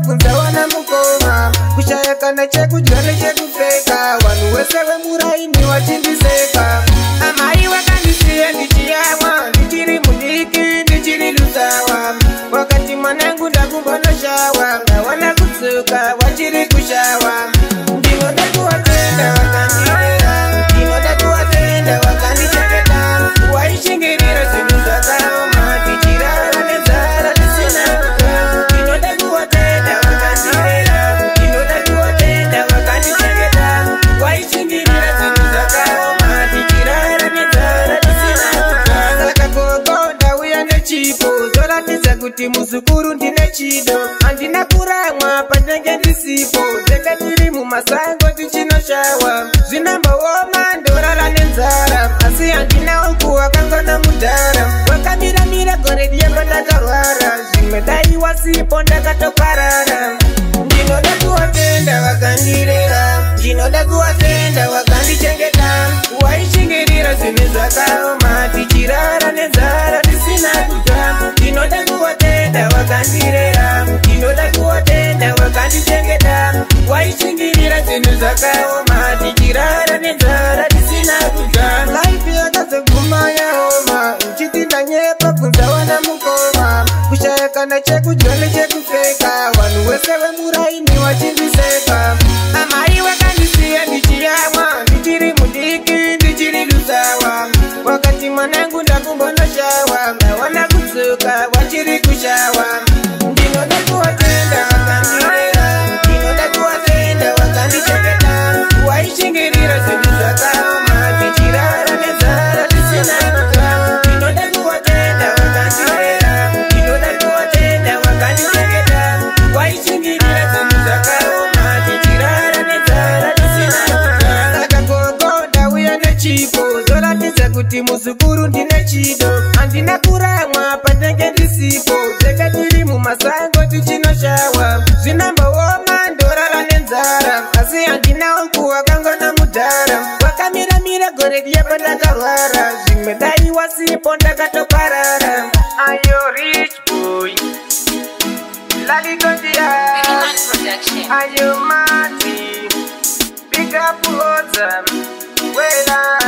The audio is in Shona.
kunza wana mukoma kushayaka na chekudya nechekupfeka vanhu vese vemuraini vachindiseka amai vakandisiya ndichiyamwa ndichiri mudiki ndichiri lusawa wakati mwanangu ndakumbonoshawa ndawana kutsuka vachiri kushawa ndinoda kuvatenda vakandirera ndinoda kuvatenda vakandichengeta waishingirira zvinhu zvakaoma tichirara nenzara tisina kuka ndinoda kuvatenda vakandirera ndinoda kuvatenda vakandichengeta waishingirira zvinhu zvakaoma tichirara nenzara tisina kuka saka gogo ndauya nechipo zoratidza kuti muzukuru ndine chido handina kuramwa pandenge ndisipo tenge tiri mumasango tichinoshawa zvinambooma ndorara nenzara asi handina uku wakangona mudhara wakamiramira gore riyeko ndakarwara zvimwe daiwa sipo ndakatoparara ndinoda kuvatenda vakandirera ndinoda kuvatenda vakandichengeta waishingirira zvinhu zvakaoma tichirara nenzara tisina kudya ndinoda kuvatenda vakandirera ndinoda kuvatenda vakandichengeta waishingirira zvinhu zvakaoma tichirara nenzara tisina kudya laifi yakazoguma yaoma uchiti ndanyepa kunza wana mukoma kushayaka na chekudya nechekupfeka vanhu vese vemuraini vachindiseka amai vakandisiya ndichiyamwa ndichiri mudiki ndichiri lusawa wakati mwanangu ndakumbonoshawa ndawana kutsuka vachiri kushawa ndinoda kuvatenda vakandirera ndinoda kuvatenda vakandichengeta waishingirira zvinhu zvakaoma tichirara nenzara tisina kuka ndinoda kuvatenda vakandirera ndinoda kuvatenda vakandichengeta waishingirira zvinhu zvakaoma tichirara nenzara tisina kuka saka gogo ndauya nechipo zoratidza kuti muzukuru ndine chido handina kuramwa pandenge ndisipo tenge tiri mumasango tichinoshawa zvinambooma ndorara nenzara asi handina uku wakangona mudhara wakamiramira gore riyeko ndakarwara zvimwe daiwa sipo ndakatoparara ayo rich boy laligondia ayo mati big up lots wela